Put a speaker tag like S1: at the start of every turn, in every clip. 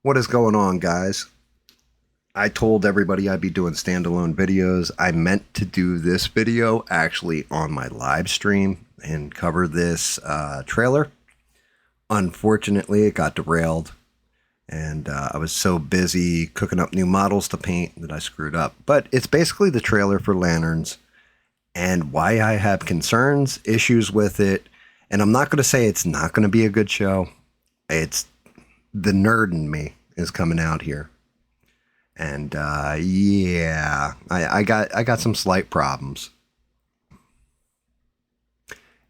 S1: What is going on, guys? I told everybody I'd be doing standalone videos. I meant to do this video actually on my live stream and cover this trailer. Unfortunately, it got derailed, and I was so busy cooking up new models to paint that I screwed up. But it's basically the trailer for Lanterns and why I have concerns, issues with it. And I'm not going to say it's not going to be a good show. It's the nerd in me is coming out here. And yeah, I got some slight problems.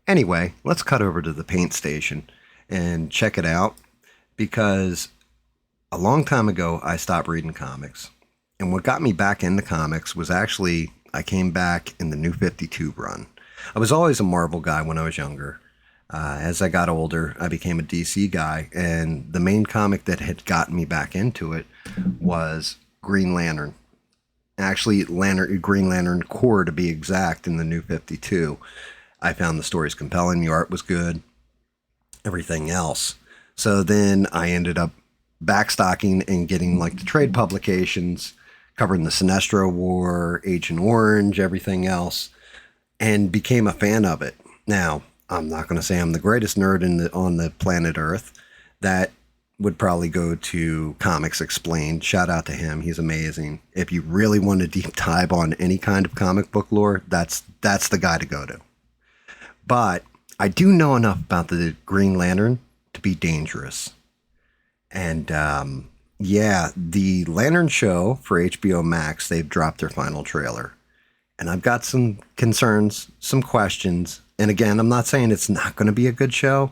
S1: Anyway, let's cut over to the paint station and check it out, because a long time ago I stopped reading comics. And what got me back into comics was actually I came back in the New 52 run. I was always a Marvel guy when I was younger. As I got older, I became a DC guy, and the main comic that had gotten me back into it was Green Lantern. Actually, Green Lantern Corps to be exact, in the New 52. I found the stories compelling, the art was good, everything else. So then I ended up backstocking and getting like the trade publications, covering the Sinestro War, Agent Orange, everything else, and became a fan of it. Now, I'm not going to say I'm the greatest nerd on the planet Earth. That would probably go to Comics Explained. Shout out to him. He's amazing. If you really want to deep dive on any kind of comic book lore, that's the guy to go to. But I do know enough about the Green Lantern to be dangerous. And yeah, the Lantern show for HBO Max, they've dropped their final trailer. And I've got some concerns, some questions. And again, I'm not saying it's not going to be a good show.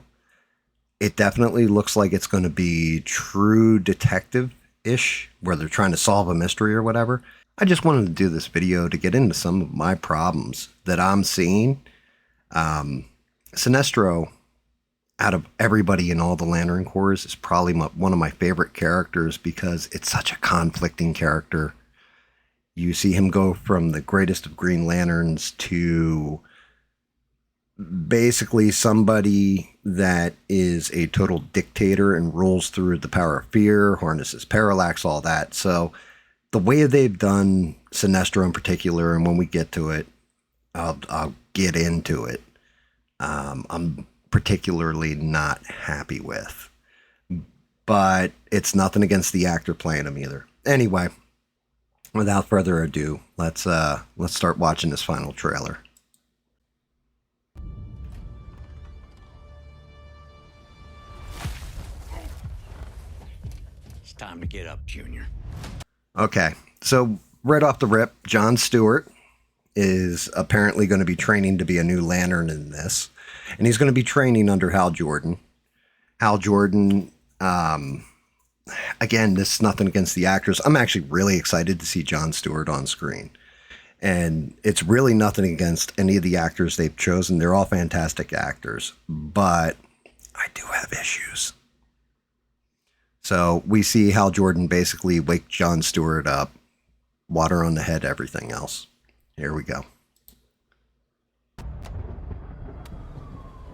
S1: It definitely looks like it's going to be true detective-ish, where they're trying to solve a mystery or whatever. I just wanted to do this video to get into some of my problems that I'm seeing. Sinestro, out of everybody in all the Lantern Corps, is probably one of my favorite characters, because it's such a conflicting character. You see him go from the greatest of Green Lanterns to basically somebody that is a total dictator and rules through the power of fear, harnesses parallax, all that. So the way they've done Sinestro in particular, and when we get to it, I'll get into it, I'm particularly not happy with. But it's nothing against the actor playing him either. Anyway, without further ado, let's start watching this final trailer.
S2: Time to get up, Junior.
S1: Okay, so right off the rip, Jon Stewart is apparently going to be training to be a new Lantern in this. And he's going to be training under Hal Jordan. Hal Jordan, again, this is nothing against the actors. I'm actually really excited to see Jon Stewart on screen. And it's really nothing against any of the actors they've chosen. They're all fantastic actors. But I do have issues. So we see Hal Jordan basically wake Jon Stewart up, water on the head, everything else. Here we go.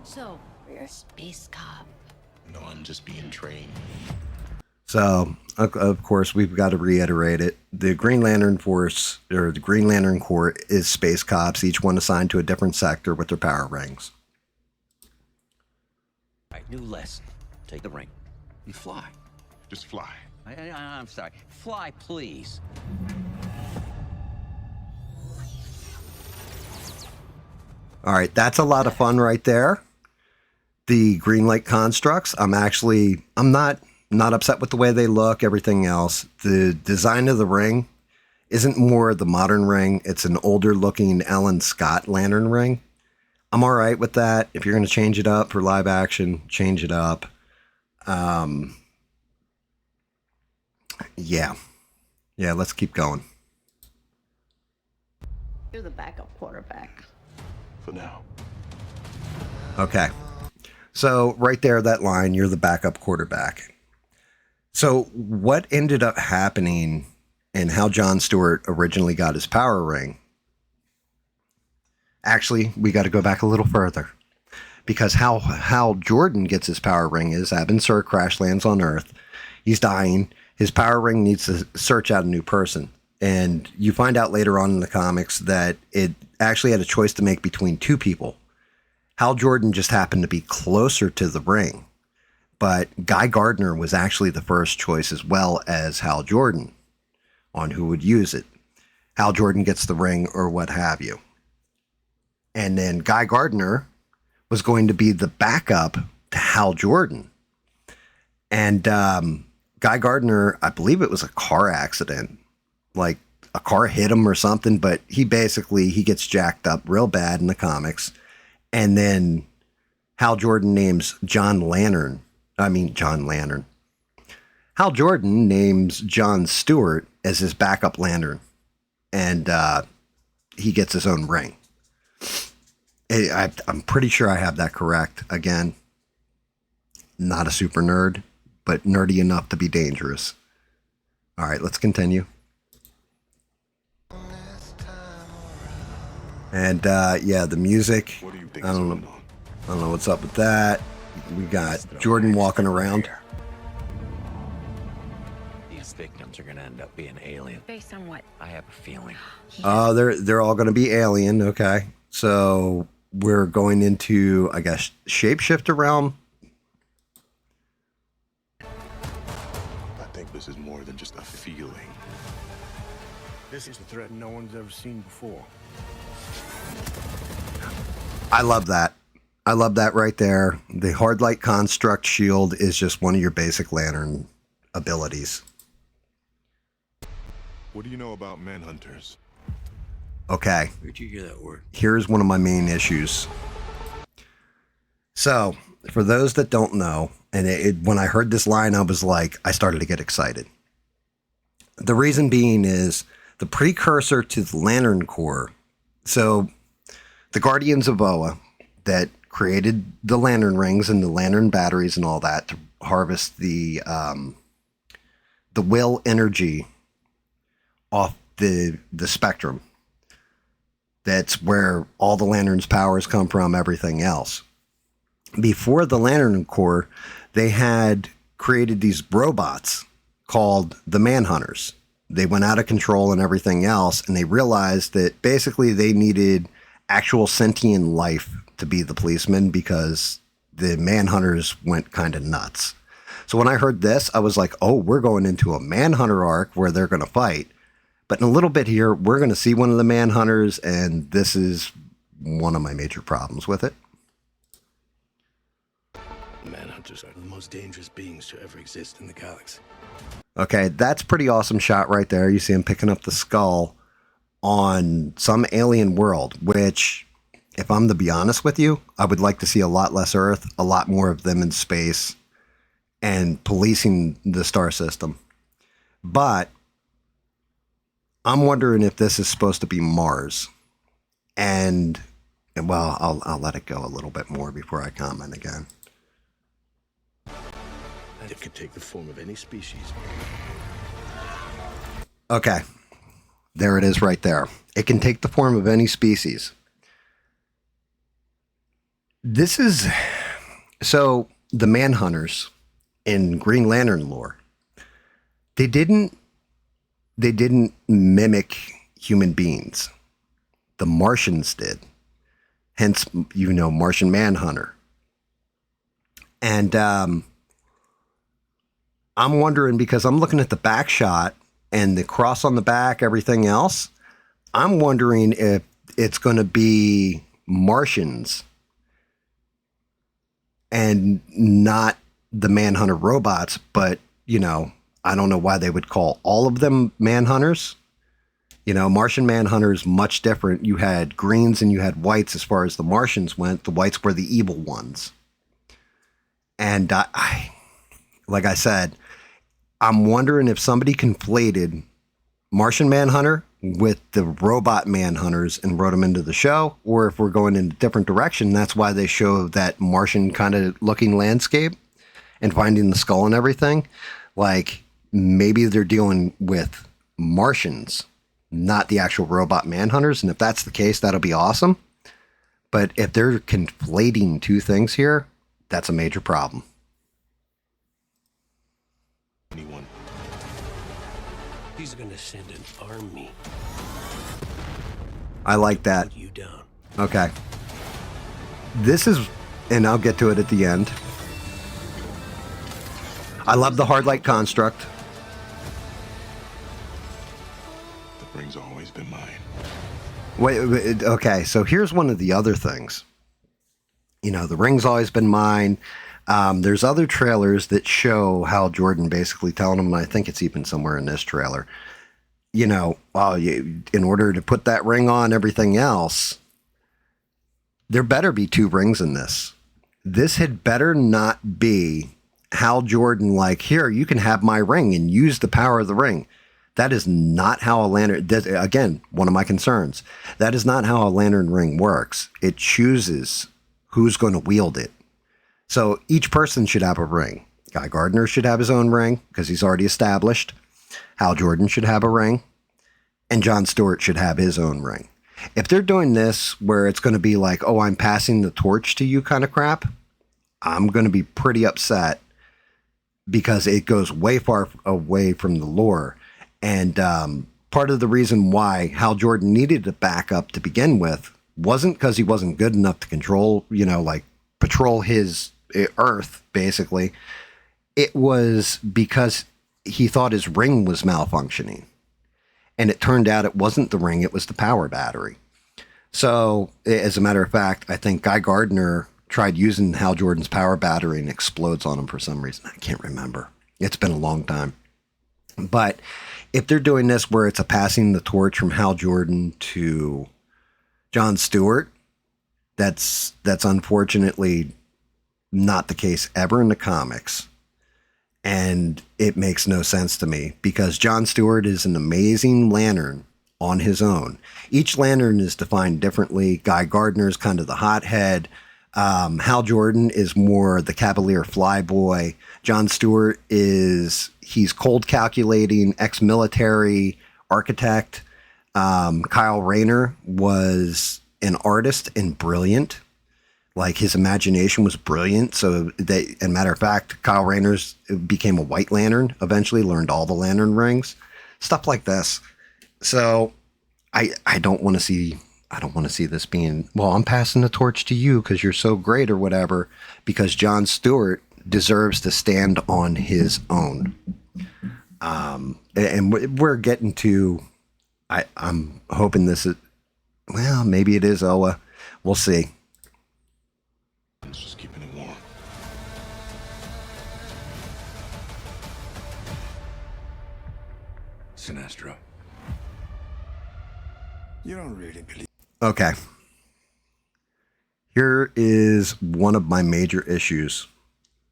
S3: So, you're a space cop.
S2: No, I'm just being trained.
S1: So, of course, we've got to reiterate it. The Green Lantern Force, or the Green Lantern Corps, is space cops, each one assigned to a different sector with their power rings.
S2: All right, new lesson. Take the ring and fly.
S4: Just fly.
S2: I'm sorry. Fly, please.
S1: All right, that's a lot of fun right there. The green light constructs, I'm not upset with the way they look, everything else. The design of the ring isn't more the modern ring. It's an older looking Alan Scott lantern ring. I'm all right with that. If you're going to change it up for live action, change it up. Yeah, let's keep going.
S3: You're the backup quarterback.
S4: For now.
S1: Okay. So right there, that line, you're the backup quarterback. So what ended up happening and how Jon Stewart originally got his power ring? Actually, we got to go back a little further, because how Jordan gets his power ring is Abin Sur crash lands on Earth. He's dying. His power ring needs to search out a new person. And you find out later on in the comics that it actually had a choice to make between two people. Hal Jordan just happened to be closer to the ring, but Guy Gardner was actually the first choice as well as Hal Jordan on who would use it. Hal Jordan gets the ring or what have you. And then Guy Gardner was going to be the backup to Hal Jordan. And Guy Gardner, I believe it was a car accident, like a car hit him or something, but he gets jacked up real bad in the comics. And then Hal Jordan names John Lantern. Hal Jordan names John Stewart as his backup lantern. And he gets his own ring. I'm pretty sure I have that correct. Again, not a super nerd, but nerdy enough to be dangerous. All right, let's continue. And yeah, the music.
S4: What do you think
S1: I
S4: is
S1: don't
S4: going
S1: know.
S4: on?
S1: I don't know what's up with that. We got Jordan walking around.
S2: These victims are gonna end up being alien.
S3: Based on what?
S2: I have a feeling.
S1: They're all going to be alien. Okay, so we're going into, I guess, shapeshifter realm.
S4: I think this is more than just a feeling.
S5: This is a threat no one's ever seen before.
S1: I love that. I love that right there. The hard light construct shield is just one of your basic lantern abilities.
S4: What do you know about manhunters?
S1: Okay,
S2: Where'd you hear that word?
S1: here's one of my main issues. So, for those that don't know, and when I heard this line, I started to get excited. The reason being is the precursor to the Lantern Corps. So, the Guardians of Oa that created the lantern rings and the lantern batteries and all that to harvest the will energy off the spectrum. That's where all the lanterns' powers come from, everything else. Before the Lantern Corps, they had created these robots called the Manhunters. They went out of control and everything else, and they realized that basically they needed actual sentient life to be the policemen because the Manhunters went kind of nuts. So when I heard this, I was like, oh, we're going into a Manhunter arc where they're going to fight. But in a little bit here, we're going to see one of the Manhunters, and this is one of my major problems with it.
S5: Manhunters are the most dangerous beings to ever exist in the galaxy.
S1: Okay, that's a pretty awesome shot right there. You see him picking up the skull on some alien world, which, if I'm to be honest with you, I would like to see a lot less Earth, a lot more of them in space, and policing the star system. But I'm wondering if this is supposed to be Mars. And well, I'll let it go a little bit more before I comment again.
S5: It could take the form of any species.
S1: Okay. There it is right there. It can take the form of any species. This is... So, the Manhunters in Green Lantern lore, they didn't mimic human beings. The Martians did. Hence, Martian Manhunter. And I'm wondering, because I'm looking at the back shot and the cross on the back, everything else, I'm wondering if it's going to be Martians and not the Manhunter robots, but, I don't know why they would call all of them Manhunters. Martian Manhunters, much different. You had greens and you had whites as far as the Martians went. The whites were the evil ones. And like I said, I'm wondering if somebody conflated Martian Manhunter with the robot Manhunters and wrote them into the show, or if we're going in a different direction. That's why they show that Martian kind of looking landscape and finding the skull and everything. Like, maybe they're dealing with Martians, not the actual robot Manhunters. And if that's the case, that'll be awesome. But if they're conflating two things here, that's a major problem.
S4: anyone.
S5: He's gonna send an army
S1: I like that.
S5: put you down.
S1: Okay. This is, and I'll get to it at the end. I love the hard light construct.
S4: The ring's always been mine.
S1: Wait, okay, so here's one of the other things. You know, the ring's always been mine. There's other trailers that show Hal Jordan basically telling him, and I think it's even somewhere in this trailer, you know, in order to put that ring on everything else, there better be two rings in this. This had better not be Hal Jordan like, here, you can have my ring and use the power of the ring. That is not how a lantern, again, one of my concerns. That is not how a lantern ring works. It chooses who's going to wield it. So each person should have a ring. Guy Gardner should have his own ring because he's already established. Hal Jordan should have a ring. And Jon Stewart should have his own ring. If they're doing this where it's going to be like, oh, I'm passing the torch to you kind of crap, I'm going to be pretty upset because it goes way far away from the lore. And part of the reason why Hal Jordan needed a backup to begin with wasn't because he wasn't good enough to control, you know, like patrol his Earth, basically. It was because he thought his ring was malfunctioning. And it turned out it wasn't the ring, it was the power battery. So, as a matter of fact, I think Guy Gardner tried using Hal Jordan's power battery and explodes on him for some reason. I can't remember. It's been a long time. But if they're doing this where it's a passing the torch from Hal Jordan to Jon Stewart, that's unfortunately not the case ever in the comics. And it makes no sense to me because Jon Stewart is an amazing lantern on his own. Each lantern is defined differently. Guy Gardner is kind of the hothead. Hal Jordan is more the cavalier flyboy. Jon Stewart he's cold calculating, ex-military architect. Kyle Rayner was an artist and brilliant. Like his imagination was brilliant. So and matter of fact, Kyle Rayner's became a White Lantern, eventually learned all the lantern rings, stuff like this. So I don't want to see this being, well, I'm passing the torch to you because you're so great or whatever, because Jon Stewart deserves to stand on his own. And we're getting to, I'm hoping this is, well, maybe it is Oa. We'll see.
S4: It's just keeping it warm.
S2: Sinestro.
S5: You don't really believe.
S1: Okay. Here is one of my major issues.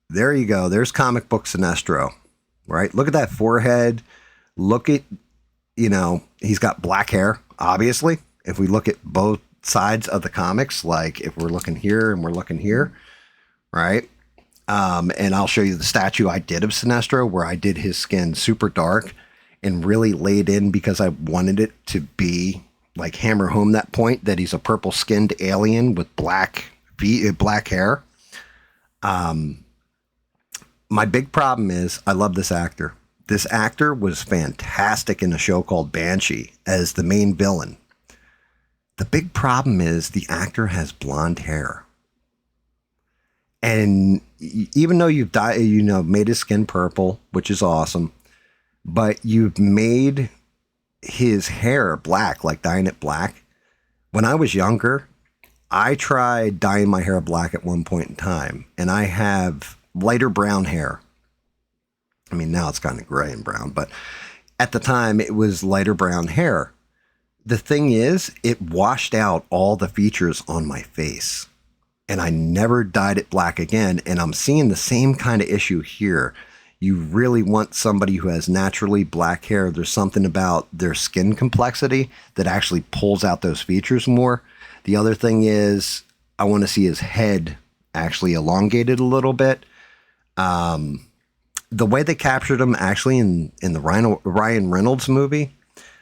S1: There you go. There's comic book Sinestro, right? Look at that forehead. Look at, you know, he's got black hair, obviously. If we look at both sides of the comics, like if we're looking here and we're looking here, right? And I'll show you the statue I did of Sinestro where I did his skin super dark and really laid in because I wanted it to be like hammer home that point that he's a purple skinned alien with black hair. My big problem is I love this actor. This actor was fantastic in a show called Banshee as the main villain. The big problem is the actor has blonde hair. And even though you've made his skin purple, which is awesome, but you've made his hair black, like dyeing it black. When I was younger, I tried dyeing my hair black at one point in time, and I have lighter brown hair. I mean, now it's kind of gray and brown, but at the time it was lighter brown hair. The thing is, it washed out all the features on my face, and I never dyed it black again. And I'm seeing the same kind of issue here. You really want somebody who has naturally black hair. There's something about their skin complexity that actually pulls out those features more. The other thing is I want to see his head actually elongated a little bit. The way they captured him actually in the Ryan Reynolds movie,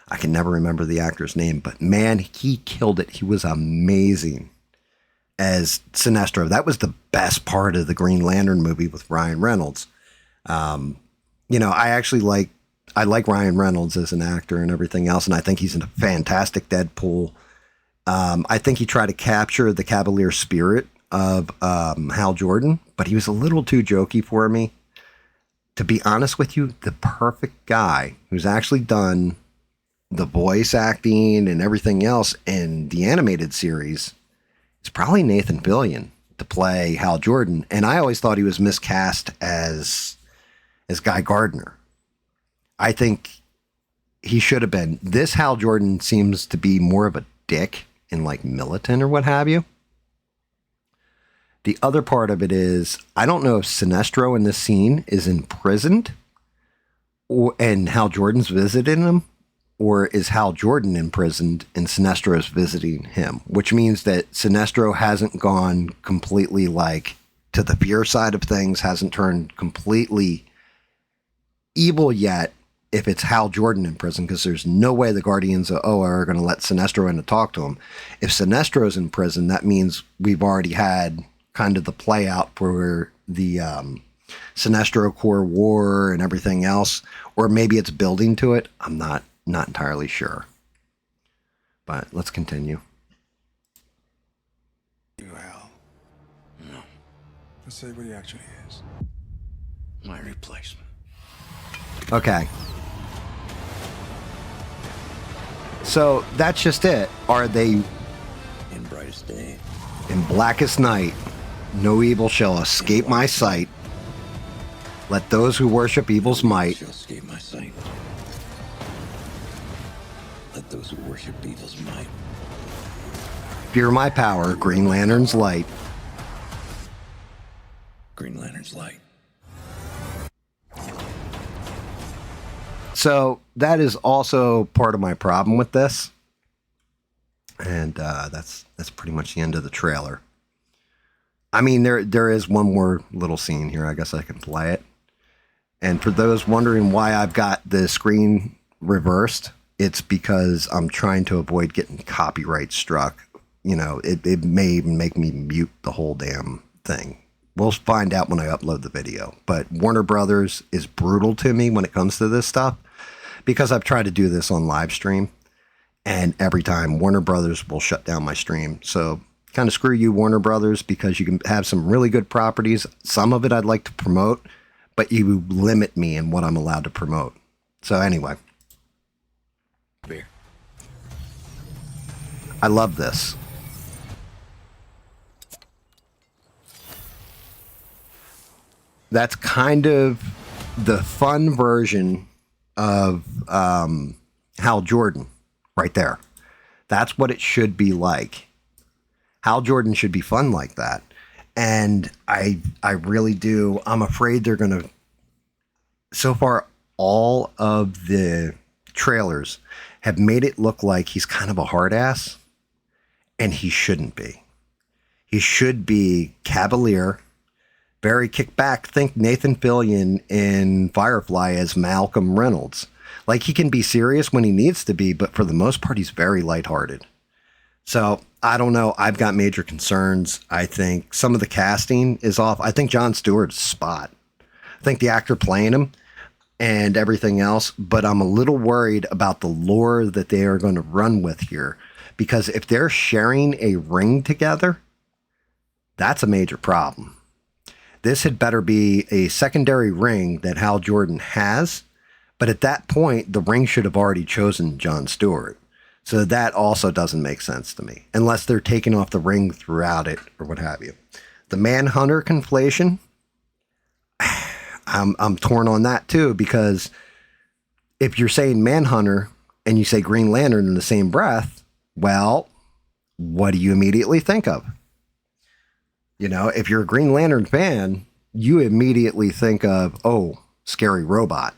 S1: I can never remember the actor's name, but man, he killed it. He was amazing as Sinestro. That was the best part of the Green Lantern movie with Ryan Reynolds. I like Ryan Reynolds as an actor and everything else, and I think he's a fantastic Deadpool. I think he tried to capture the cavalier spirit of Hal Jordan, but he was a little too jokey for me. To be honest with you, the perfect guy who's actually done the voice acting and everything else in the animated series is probably Nathan Fillion to play Hal Jordan. And I always thought he was miscast as Guy Gardner. I think he should have been. This Hal Jordan seems to be more of a dick and like militant or what have you. The other part of it is, I don't know if Sinestro in this scene is imprisoned and Hal Jordan's visiting him, or is Hal Jordan imprisoned and Sinestro is visiting him, which means that Sinestro hasn't gone completely like to the fear side of things, hasn't turned completely evil yet if it's Hal Jordan in prison, because there's no way the Guardians are going to let Sinestro in to talk to him. If Sinestro's in prison, that means we've already had kind of the play out for the Sinestro Corps War and everything else, or maybe it's building to it. I'm not entirely sure, but let's continue.
S6: You, Hal.
S2: No,
S6: Let's say what he actually is.
S2: my replacement.
S1: Okay. So that's just it. Are they
S2: In brightest day,
S1: in blackest night? No evil shall escape my sight. Let those who worship evil's might
S2: shall escape my sight. Let those who worship evil's might.
S1: fear my power. Green Lantern's light.
S2: Green Lantern's light.
S1: So that is also part of my problem with this. And that's pretty much the end of the trailer. I mean, there is one more little scene here. I guess I can play it. And for those wondering why I've got the screen reversed, it's because I'm trying to avoid getting copyright struck. You know, it may even make me mute the whole damn thing. We'll find out when I upload the video. But Warner Brothers is brutal to me when it comes to this stuff, because I've tried to do this on live stream, and every time Warner Brothers will shut down my stream. So kind of screw you, Warner Brothers, because you can have some really good properties. Some of it I'd like to promote, but you limit me in what I'm allowed to promote. So anyway,
S2: Beer.
S1: I love this. That's kind of the fun version of Hal Jordan right there. That's what it should be like. Hal Jordan should be fun like that. And I really do. I'm afraid they're going to, so far, all of the trailers have made it look like he's kind of a hard ass, and he shouldn't be. He should be cavalier, very kick back. Think Nathan Fillion in Firefly as Malcolm Reynolds. Like, he can be serious when he needs to be, but for the most part, he's very lighthearted. So I don't know. I've got major concerns. I think some of the casting is off. I think Jon Stewart's spot. I think the actor playing him and everything else, but I'm a little worried about the lore that they are going to run with here, because if they're sharing a ring together, that's a major problem. This had better be a secondary ring that Hal Jordan has, but at that point, the ring should have already chosen Jon Stewart. So that also doesn't make sense to me, unless they're taking off the ring throughout it or what have you. The Manhunter conflation, I'm torn on that too, because if you're saying Manhunter and you say Green Lantern in the same breath, well, what do you immediately think of? You know, if you're a Green Lantern fan, you immediately think of, oh, scary robot.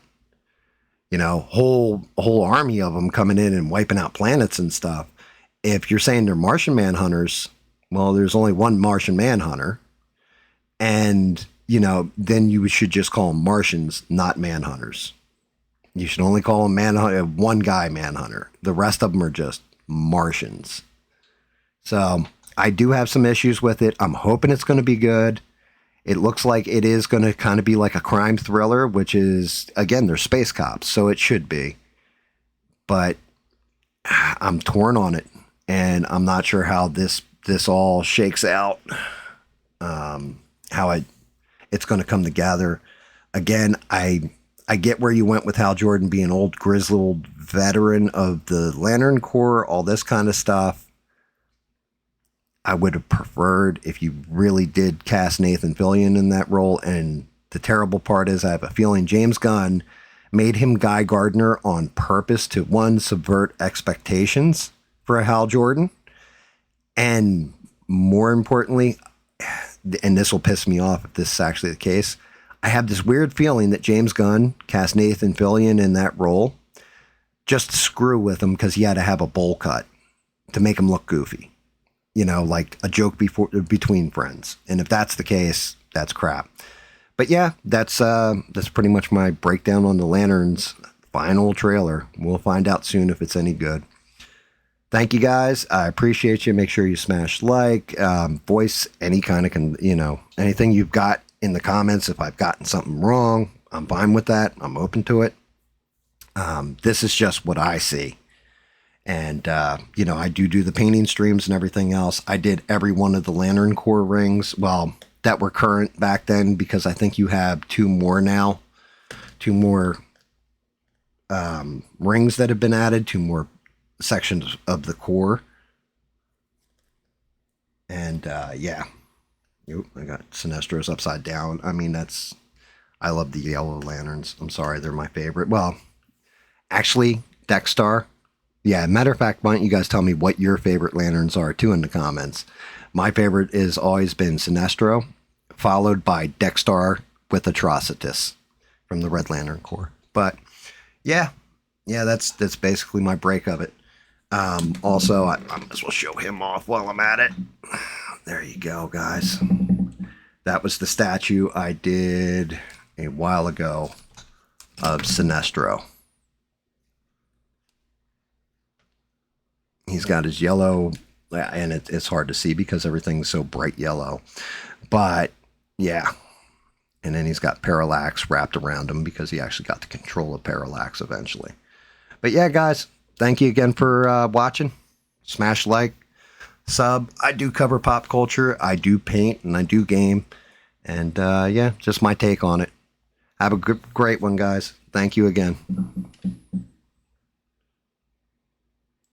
S1: You know, whole army of them coming in and wiping out planets and stuff. If you're saying they're Martian Manhunters, well, there's only one Martian Manhunter. And, you know, then you should just call them Martians, not Manhunters. You should only call them Manhunter, one guy Manhunter. The rest of them are just Martians. So I do have some issues with it. I'm hoping it's going to be good. It looks like it is going to kind of be like a crime thriller, which is, again, they're space cops, so it should be. But I'm torn on it, and I'm not sure how this all shakes out, how it's going to come together. Again, I get where you went with Hal Jordan being an old grizzled veteran of the Lantern Corps, all this kind of stuff. I would have preferred if you really did cast Nathan Fillion in that role. And the terrible part is I have a feeling James Gunn made him Guy Gardner on purpose to, one, subvert expectations for a Hal Jordan. And more importantly, and this will piss me off if this is actually the case, I have this weird feeling that James Gunn cast Nathan Fillion in that role just to screw with him because he had to have a bowl cut to make him look goofy. You know, like a joke between friends. And if that's the case, that's crap. But yeah, that's pretty much my breakdown on the Lantern's final trailer. We'll find out soon if it's any good. Thank you guys. I appreciate you. Make sure you smash like, voice any kind of, anything you've got in the comments. If I've gotten something wrong, I'm fine with that. I'm open to it. This is just what I see. And, I do the painting streams and everything else. I did every one of the Lantern Corps rings, well, that were current back then, because I think you have 2 more now. 2 more rings that have been added, 2 more sections of the Corps. And, yeah. Oop, I got Sinestro's upside down. I mean, I love the yellow lanterns. I'm sorry, they're my favorite. Well, actually, Dexstar. Yeah, matter of fact, why don't you guys tell me what your favorite lanterns are, too, in the comments. My favorite has always been Sinestro, followed by Dexstar with Atrocitus from the Red Lantern Corps. But, yeah, that's basically my break of it. Also, I might as well show him off while I'm at it. There you go, guys. That was the statue I did a while ago of Sinestro. He's got his yellow, and it's hard to see because everything's so bright yellow. But, yeah. And then he's got Parallax wrapped around him because he actually got the control of Parallax eventually. But, yeah, guys, thank you again for watching. Smash like, sub. I do cover pop culture. I do paint, and I do game. And, yeah, just my take on it. Have a great one, guys. Thank you again.